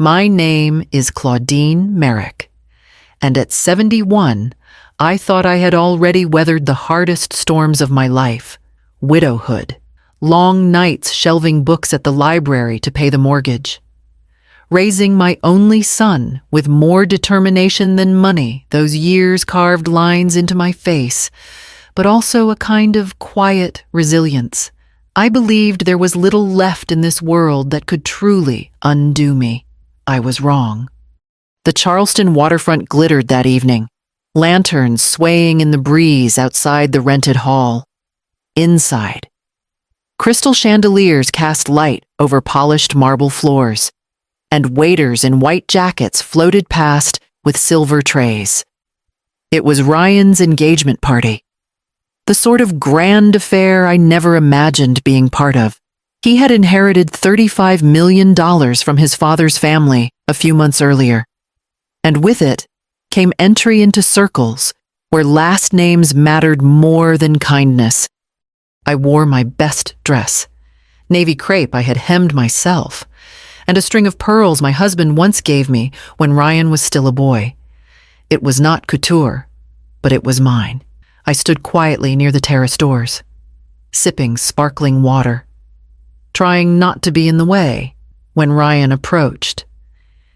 My name is Claudine Merrick, and at 71, I thought I had already weathered the hardest storms of my life: widowhood, long nights shelving books at the library to pay the mortgage, raising my only son with more determination than money. Those years carved lines into my face, but also a kind of quiet resilience. I believed there was little left in this world that could truly undo me. I was wrong. The Charleston waterfront glittered that evening, lanterns swaying in the breeze outside the rented hall. Inside, crystal chandeliers cast light over polished marble floors, and waiters in white jackets floated past with silver trays. It was Ryan's engagement party, the sort of grand affair I never imagined being part of. He had inherited $35 million from his father's family a few months earlier, and with it came entry into circles where last names mattered more than kindness. I wore my best dress, navy crepe I had hemmed myself, and a string of pearls my husband once gave me when Ryan was still a boy. It was not couture, but it was mine. I stood quietly near the terrace doors, sipping sparkling water, trying not to be in the way, when Ryan approached.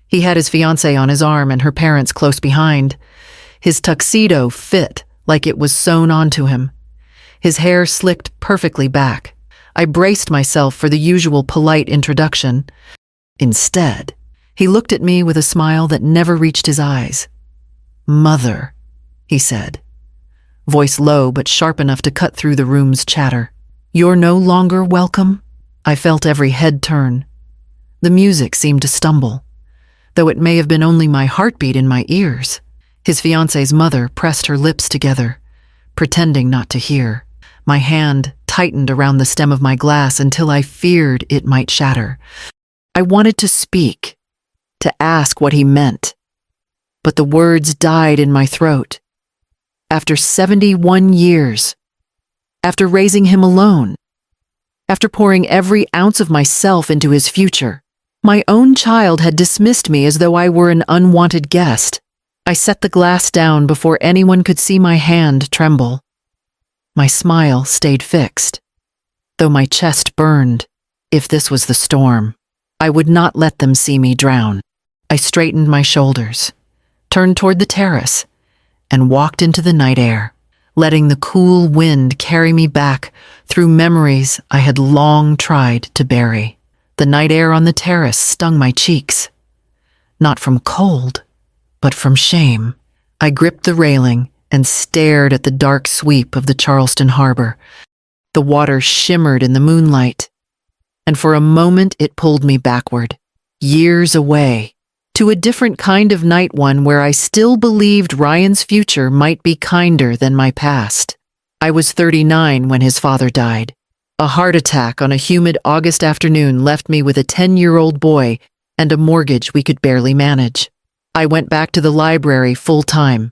He had his fiancée on his arm and her parents close behind. His tuxedo fit like it was sewn onto him. His hair slicked perfectly back. I braced myself for the usual polite introduction. Instead, he looked at me with a smile that never reached his eyes. "Mother," he said, voice low but sharp enough to cut through the room's chatter. "You're no longer welcome?" I felt every head turn. The music seemed to stumble, though it may have been only my heartbeat in my ears. His fiancée's mother pressed her lips together, pretending not to hear. My hand tightened around the stem of my glass until I feared it might shatter. I wanted to speak, to ask what he meant, but the words died in my throat. After 71 years, after raising him alone, after pouring every ounce of myself into his future, my own child had dismissed me as though I were an unwanted guest. I set the glass down before anyone could see my hand tremble. My smile stayed fixed, though my chest burned. If this was the storm, I would not let them see me drown. I straightened my shoulders, turned toward the terrace, and walked into the night air, letting the cool wind carry me back through memories I had long tried to bury. The night air on the terrace stung my cheeks, not from cold, but from shame. I gripped the railing and stared at the dark sweep of the Charleston harbor. The water shimmered in the moonlight, and for a moment it pulled me backward, years away, to a different kind of night, one where I still believed Ryan's future might be kinder than my past. I was 39 when his father died. A heart attack on a humid August afternoon left me with a 10-year-old boy and a mortgage we could barely manage. I went back to the library full-time,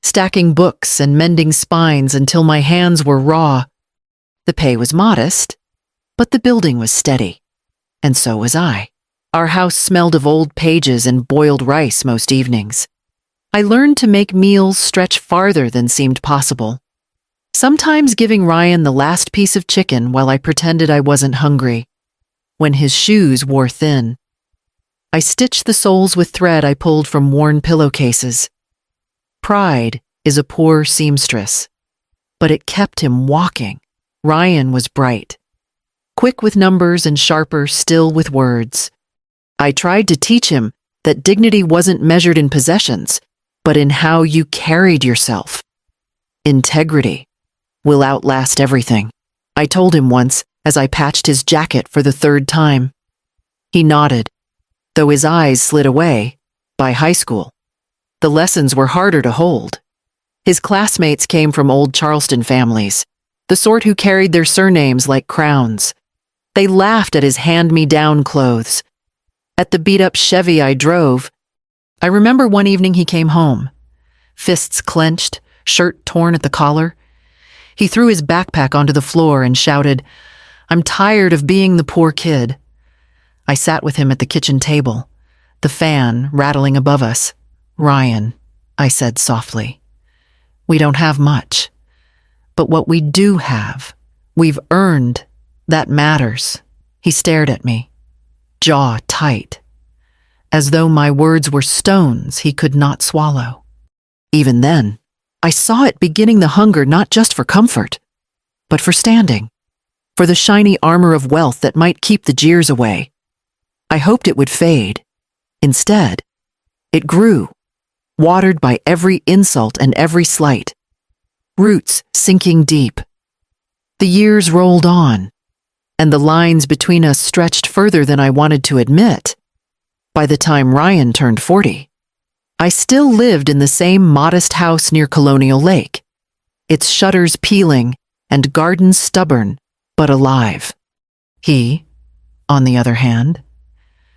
stacking books and mending spines until my hands were raw. The pay was modest, but the building was steady, and so was I. Our house smelled of old pages and boiled rice most evenings. I learned to make meals stretch farther than seemed possible, sometimes giving Ryan the last piece of chicken while I pretended I wasn't hungry. When his shoes wore thin, I stitched the soles with thread I pulled from worn pillowcases. Pride is a poor seamstress, but it kept him walking. Ryan was bright, quick with numbers and sharper still with words. I tried to teach him that dignity wasn't measured in possessions, but in how you carried yourself. Integrity will outlast everything, I told him once as I patched his jacket for the third time. He nodded, though his eyes slid away. By high school, the lessons were harder to hold. His classmates came from old Charleston families, the sort who carried their surnames like crowns. They laughed at his hand-me-down clothes, at the beat-up Chevy I drove. I remember one evening he came home, fists clenched, shirt torn at the collar. He threw his backpack onto the floor and shouted, "I'm tired of being the poor kid." I sat with him at the kitchen table, the fan rattling above us. "Ryan," I said softly, "we don't have much. But what we do have, we've earned. That matters." He stared at me, jaw tight, as though my words were stones he could not swallow. Even then, I saw it beginning the hunger not just for comfort, but for standing, for the shiny armor of wealth that might keep the jeers away. I hoped it would fade. Instead, it grew, watered by every insult and every slight, roots sinking deep. The years rolled on, and the lines between us stretched further than I wanted to admit. By the time Ryan turned 40, I still lived in the same modest house near Colonial Lake, its shutters peeling and gardens stubborn but alive. He, on the other hand,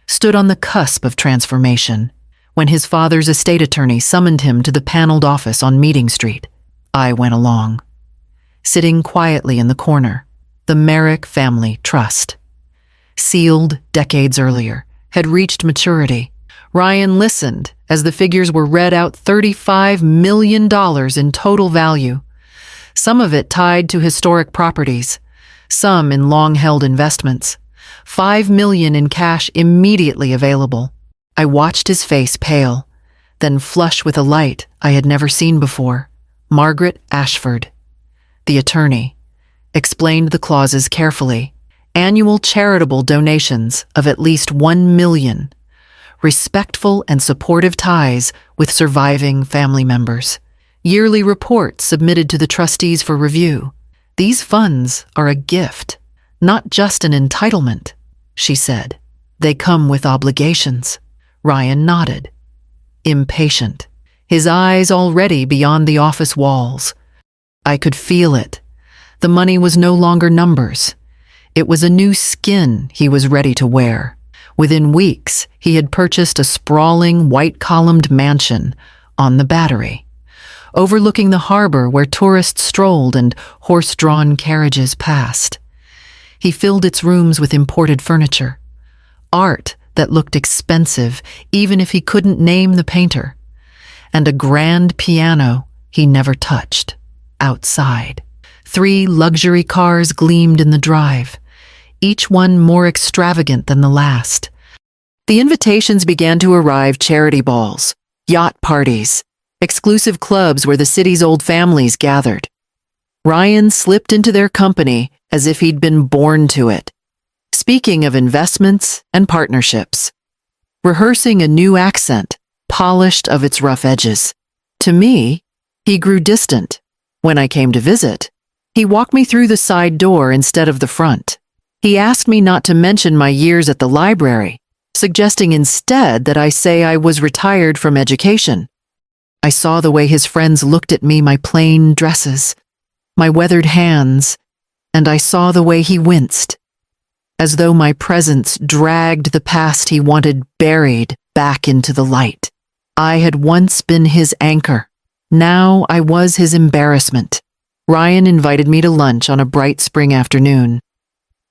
stood on the cusp of transformation when his father's estate attorney summoned him to the paneled office on Meeting Street. I went along. Sitting quietly in the corner, the Merrick Family Trust, sealed decades earlier, had reached maturity. Ryan listened as the figures were read out. $35 million in total value, some of it tied to historic properties, some in long-held investments, $5 million in cash immediately available. I watched his face pale, then flush with a light I had never seen before. Margaret Ashford, the attorney, explained the clauses carefully. Annual charitable donations of at least $1 million. Respectful and supportive ties with surviving family members. Yearly reports submitted to the trustees for review. These funds are a gift, not just an entitlement, she said. They come with obligations. Ryan nodded, impatient, his eyes already beyond the office walls. I could feel it. The money was no longer numbers. It was a new skin he was ready to wear. Within weeks, he had purchased a sprawling, white-columned mansion on the Battery, overlooking the harbor where tourists strolled and horse-drawn carriages passed. He filled its rooms with imported furniture, art that looked expensive even if he couldn't name the painter, and a grand piano he never touched. Outside, 3 luxury cars gleamed in the drive, each one more extravagant than the last. The invitations began to arrive: charity balls, yacht parties, exclusive clubs where the city's old families gathered. Ryan slipped into their company as if he'd been born to it, speaking of investments and partnerships, rehearsing a new accent, polished of its rough edges. To me, he grew distant. When I came to visit, he walked me through the side door instead of the front. He asked me not to mention my years at the library, suggesting instead that I say I was retired from education. I saw the way his friends looked at me, my plain dresses, my weathered hands, and I saw the way he winced, as though my presence dragged the past he wanted buried back into the light. I had once been his anchor. Now I was his embarrassment. Ryan invited me to lunch on a bright spring afternoon,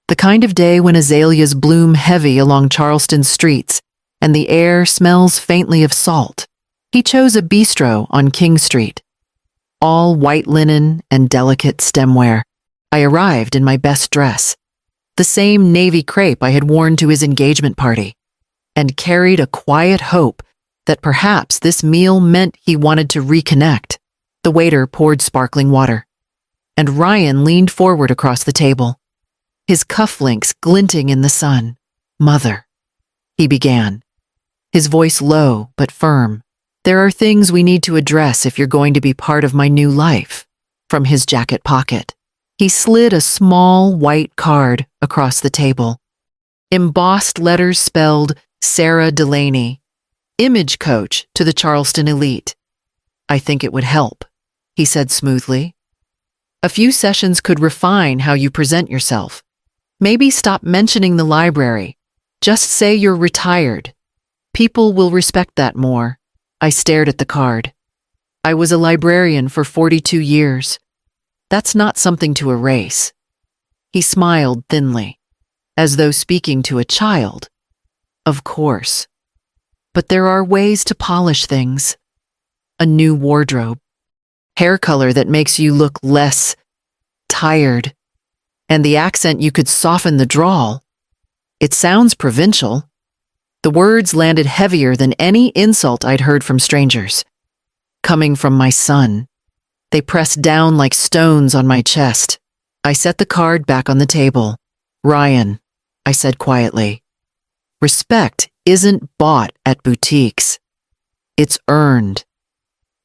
the kind of day when azaleas bloom heavy along Charleston streets and the air smells faintly of salt. He chose a bistro on King Street, all white linen and delicate stemware. I arrived in my best dress, the same navy crepe I had worn to his engagement party, and carried a quiet hope that perhaps this meal meant he wanted to reconnect. The waiter poured sparkling water, and Ryan leaned forward across the table, his cufflinks glinting in the sun. "Mother," he began, his voice low but firm. "There are things we need to address if you're going to be part of my new life." From his jacket pocket, he slid a small white card across the table. Embossed letters spelled Sarah Delaney, image coach to the Charleston elite. "I think it would help," he said smoothly. "A few sessions could refine how you present yourself. Maybe stop mentioning the library. Just say you're retired. People will respect that more." I stared at the card. I was a librarian for 42 years. That's not something to erase. He smiled thinly, as though speaking to a child. "Of course. But there are ways to polish things. A new wardrobe, hair color that makes you look less tired, and the accent you could soften the drawl. It sounds provincial. The words landed heavier than any insult I'd heard from strangers. Coming from my son. They pressed down like stones on my chest. I set the card back on the table. Ryan, I said quietly, respect isn't bought at boutiques. It's earned.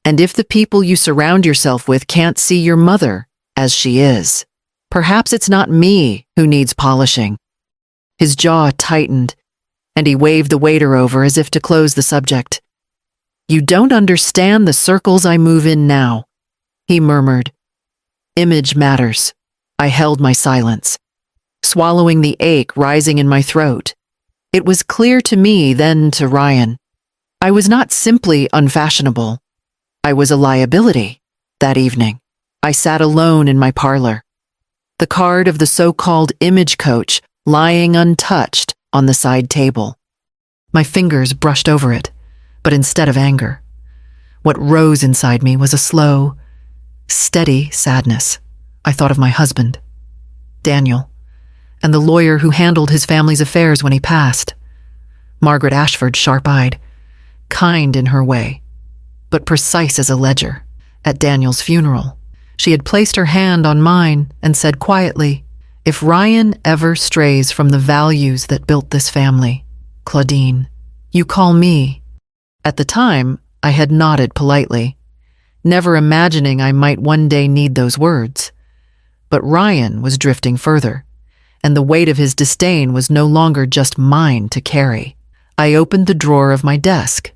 And if the people you surround yourself with can't see your mother as she is, perhaps it's not me who needs polishing. His jaw tightened, and he waved the waiter over as if to close the subject. You don't understand the circles I move in now, he murmured. Image matters. I held my silence, swallowing the ache rising in my throat. It was clear to me then to Ryan. I was not simply unfashionable. I was a liability. That evening, I sat alone in my parlor, the card of the so-called image coach lying untouched on the side table. My fingers brushed over it, but instead of anger, what rose inside me was a slow, steady sadness. I thought of my husband, Daniel, and the lawyer who handled his family's affairs when he passed. Margaret Ashford, sharp-eyed, kind in her way, but precise as a ledger. At Daniel's funeral, she had placed her hand on mine and said quietly, if Ryan ever strays from the values that built this family, Claudine, you call me. At the time, I had nodded politely, never imagining I might one day need those words. But Ryan was drifting further, and the weight of his disdain was no longer just mine to carry. I opened the drawer of my desk,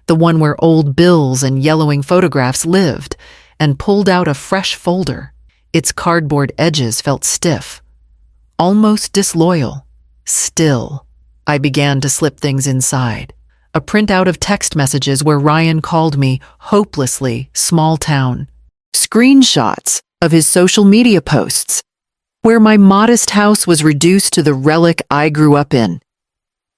the one where old bills and yellowing photographs lived, and pulled out a fresh folder. Its cardboard edges felt stiff, almost disloyal. Still, I began to slip things inside. A printout of text messages where Ryan called me hopelessly small town. Screenshots of his social media posts, where my modest house was reduced to the relic I grew up in.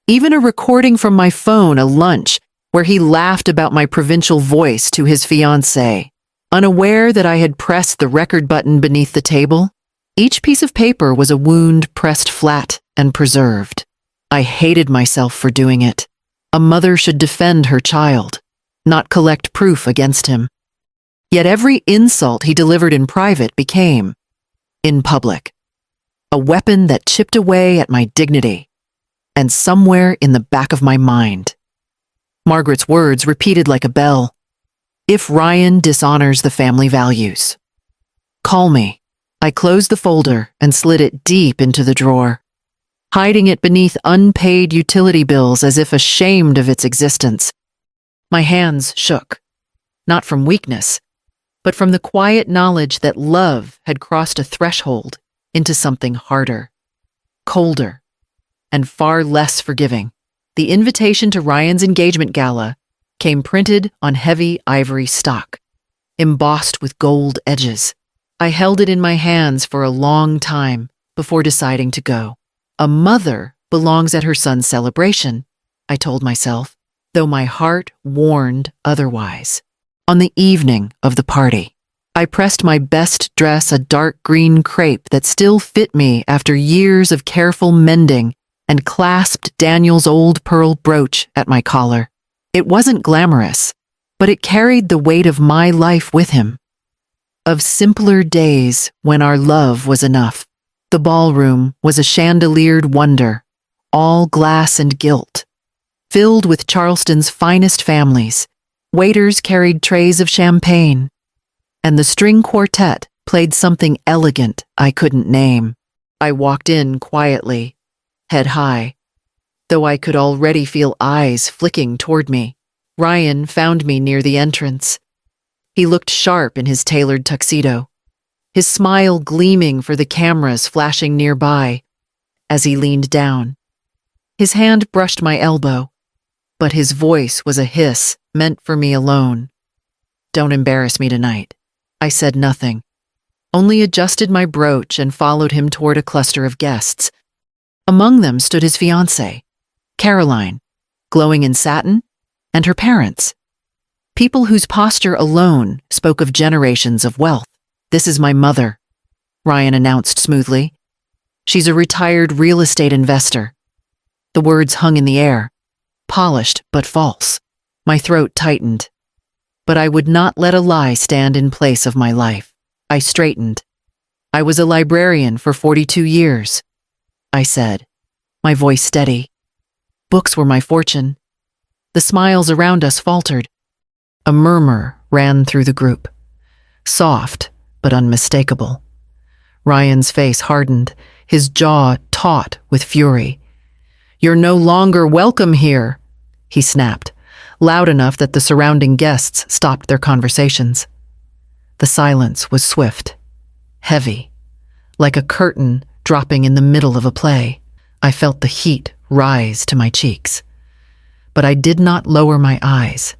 Even a recording from my phone, a lunch, where he laughed about my provincial voice to his fiancée. Unaware that I had pressed the record button beneath the table, each piece of paper was a wound pressed flat and preserved. I hated myself for doing it. A mother should defend her child, not collect proof against him. Yet every insult he delivered in private became, in public, a weapon that chipped away at my dignity. And somewhere in the back of my mind, Margaret's words repeated like a bell. If Ryan dishonors the family values, call me. I closed the folder and slid it deep into the drawer, hiding it beneath unpaid utility bills as if ashamed of its existence. My hands shook, not from weakness, but from the quiet knowledge that love had crossed a threshold into something harder, colder, and far less forgiving. The invitation to Ryan's engagement gala came printed on heavy ivory stock, embossed with gold edges. I held it in my hands for a long time before deciding to go. A mother belongs at her son's celebration, I told myself, though my heart warned otherwise. On the evening of the party, I pressed my best dress, a dark green crepe that still fit me after years of careful mending, and clasped Daniel's old pearl brooch at my collar. It wasn't glamorous, but it carried the weight of my life with him. Of simpler days when our love was enough. The ballroom was a chandeliered wonder, all glass and gilt, filled with Charleston's finest families. Waiters carried trays of champagne, and the string quartet played something elegant I couldn't name. I walked in quietly, head high, though I could already feel eyes flicking toward me. Ryan found me near the entrance. He looked sharp in his tailored tuxedo, his smile gleaming for the cameras flashing nearby as he leaned down. His hand brushed my elbow, but his voice was a hiss meant for me alone. Don't embarrass me tonight. I said nothing, only adjusted my brooch and followed him toward a cluster of guests. Among them stood his fiancée, Caroline, glowing in satin, and her parents. People whose posture alone spoke of generations of wealth. "This is my mother," Ryan announced smoothly. "She's a retired real estate investor." The words hung in the air, polished but false. My throat tightened. But I would not let a lie stand in place of my life. I straightened. "I was a librarian for 42 years, I said, my voice steady. "Books were my fortune." The smiles around us faltered. A murmur ran through the group, soft but unmistakable. Ryan's face hardened, his jaw taut with fury. "You're no longer welcome here," he snapped, loud enough that the surrounding guests stopped their conversations. The silence was swift, heavy, like a curtain dropping in the middle of a play. I felt the heat rise to my cheeks. But I did not lower my eyes.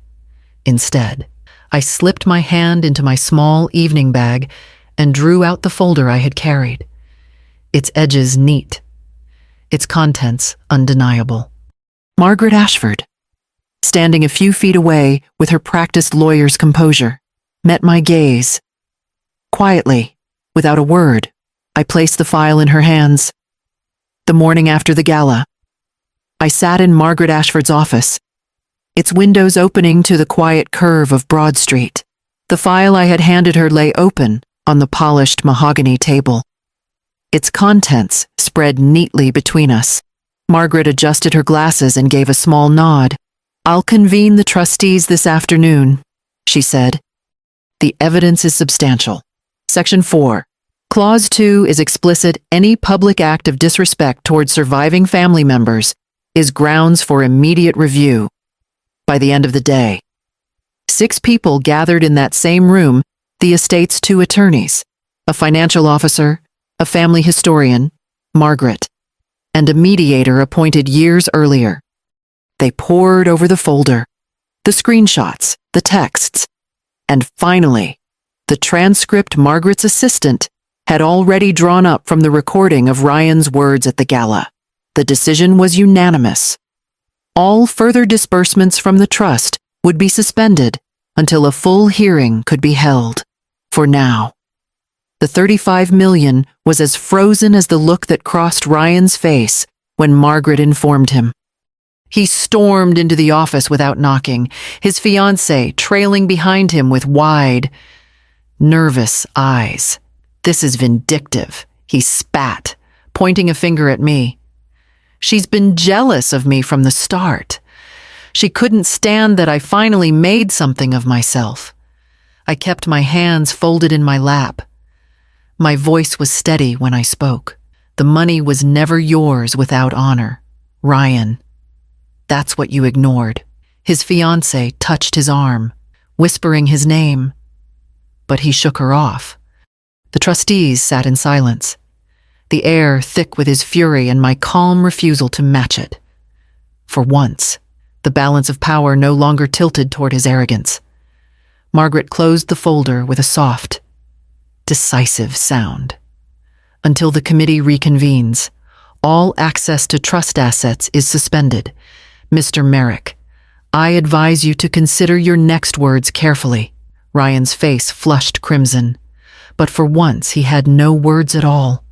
Instead, I slipped my hand into my small evening bag and drew out the folder I had carried, its edges neat, its contents undeniable. Margaret Ashford, standing a few feet away with her practiced lawyer's composure, met my gaze. Quietly, without a word, I placed the file in her hands. The morning after the gala, I sat in Margaret Ashford's office, its windows opening to the quiet curve of Broad Street. The file I had handed her lay open on the polished mahogany table, its contents spread neatly between us. Margaret adjusted her glasses and gave a small nod. "I'll convene the trustees this afternoon," she said. "The evidence is substantial." Section 4. Clause 2 is explicit. Any public act of disrespect toward surviving family members is grounds for immediate review. By the end of the day, 6 people gathered in that same room, the estate's 2 attorneys, a financial officer, a family historian, Margaret, and a mediator appointed years earlier. They pored over the folder, the screenshots, the texts, and finally, the transcript Margaret's assistant had already drawn up from the recording of Ryan's words at the gala. The decision was unanimous. All further disbursements from the trust would be suspended until a full hearing could be held. For now, the $35 million was as frozen as the look that crossed Ryan's face when Margaret informed him. He stormed into the office without knocking, his fiancée trailing behind him with wide, nervous eyes. "This is vindictive," he spat, pointing a finger at me. "She's been jealous of me from the start. She couldn't stand that I finally made something of myself." I kept my hands folded in my lap. My voice was steady when I spoke. "The money was never yours without honor, Ryan. That's what you ignored." His fiancée touched his arm, whispering his name, but he shook her off. The trustees sat in silence, the air thick with his fury and my calm refusal to match it. For once, the balance of power no longer tilted toward his arrogance. Margaret closed the folder with a soft, decisive sound. "Until the committee reconvenes, all access to trust assets is suspended. Mr. Merrick, I advise you to consider your next words carefully." Ryan's face flushed crimson, but for once he had no words at all.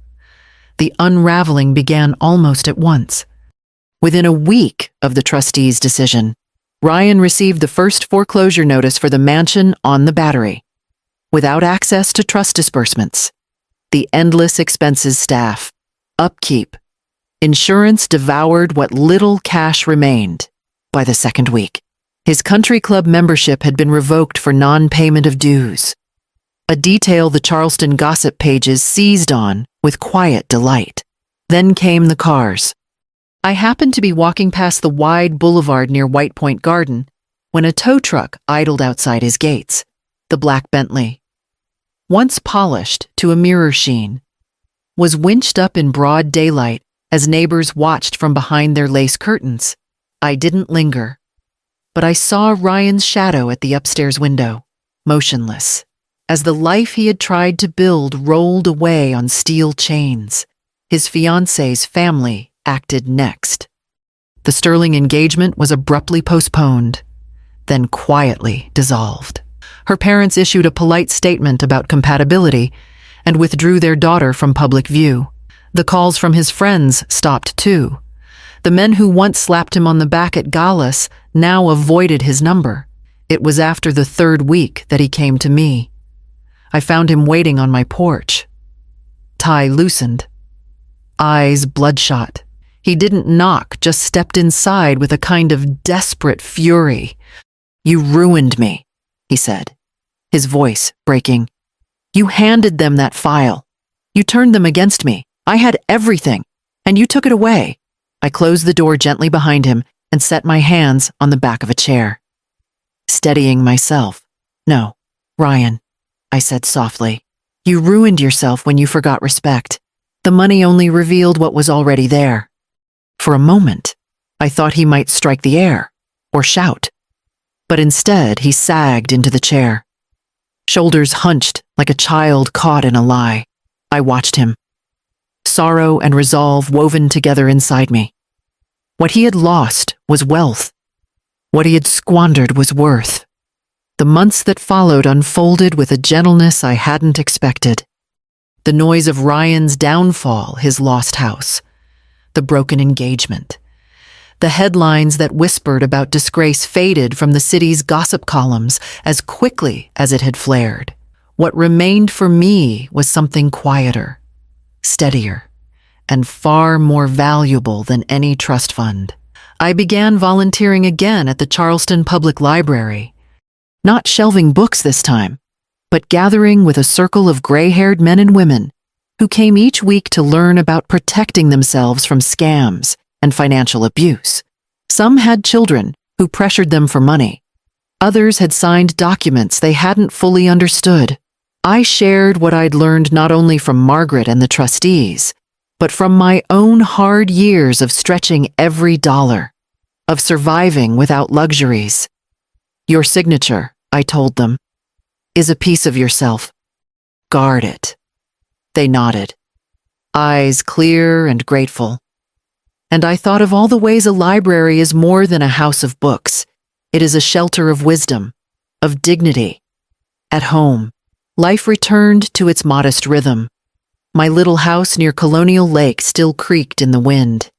The unraveling began almost at once. Within a week of the trustees' decision, Ryan received the first foreclosure notice for the mansion on the Battery, without access to trust disbursements. The endless expenses staff, upkeep, insurance devoured what little cash remained by the second week. His country club membership had been revoked for non-payment of dues, a detail the Charleston gossip pages seized on with quiet delight. Then came the cars. I happened to be walking past the wide boulevard near White Point Garden when a tow truck idled outside his gates. The black Bentley, once polished to a mirror sheen, was winched up in broad daylight as neighbors watched from behind their lace curtains. I didn't linger, but I saw Ryan's shadow at the upstairs window, motionless, as the life he had tried to build rolled away on steel chains. His fiancée's family acted next. The sterling engagement was abruptly postponed, then quietly dissolved. Her parents issued a polite statement about compatibility and withdrew their daughter from public view. The calls from his friends stopped too. The men who once slapped him on the back at galas now avoided his number. It was after the third week that he came to me. I found him waiting on my porch. Tie loosened, eyes bloodshot. He didn't knock, just stepped inside with a kind of desperate fury. "You ruined me," he said, his voice breaking. "You handed them that file. You turned them against me. I had everything, and you took it away." I closed the door gently behind him and set my hands on the back of a chair, steadying myself. "No, Ryan," I said softly. "You ruined yourself when you forgot respect. The money only revealed what was already there." For a moment, I thought he might strike the air or shout, but instead he sagged into the chair, shoulders hunched like a child caught in a lie. I watched him, sorrow and resolve woven together inside me. What he had lost was wealth. What he had squandered was worth. The months that followed unfolded with a gentleness I hadn't expected. The noise of Ryan's downfall, his lost house, the broken engagement. The headlines that whispered about disgrace faded from the city's gossip columns as quickly as it had flared. What remained for me was something quieter, steadier, and far more valuable than any trust fund. I began volunteering again at the Charleston Public Library, not shelving books this time, but gathering with a circle of gray-haired men and women who came each week to learn about protecting themselves from scams and financial abuse. Some had children who pressured them for money. Others had signed documents they hadn't fully understood. I shared what I'd learned not only from Margaret and the trustees, but from my own hard years of stretching every dollar, of surviving without luxuries. "Your signature," I told them, "is a piece of yourself. Guard it." They nodded, eyes clear and grateful. And I thought of all the ways a library is more than a house of books. It is a shelter of wisdom, of dignity. At home, life returned to its modest rhythm. My little house near Colonial Lake still creaked in the wind,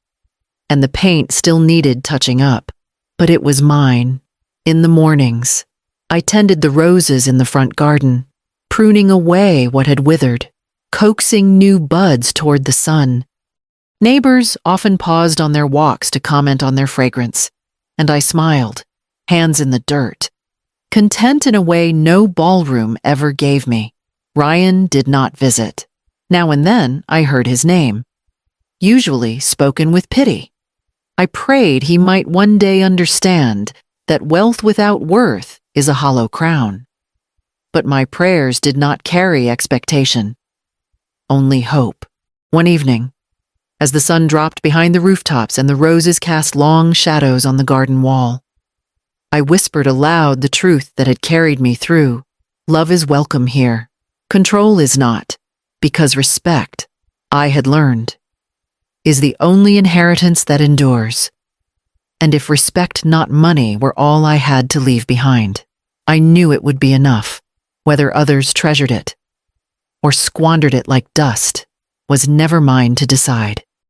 and the paint still needed touching up. But it was mine. In the mornings, I tended the roses in the front garden, pruning away what had withered, coaxing new buds toward the sun. Neighbors often paused on their walks to comment on their fragrance, and I smiled, hands in the dirt, content in a way no ballroom ever gave me. Ryan did not visit. Now and then I heard his name, usually spoken with pity. I prayed he might one day understand that wealth without worth is a hollow crown. But my prayers did not carry expectation, only hope. One evening, as the sun dropped behind the rooftops and the roses cast long shadows on the garden wall, I whispered aloud the truth that had carried me through. Love is welcome here. Control is not, because respect, I had learned, is the only inheritance that endures. And if respect, not money, were all I had to leave behind, I knew it would be enough. Whether others treasured it or squandered it like dust was never mine to decide.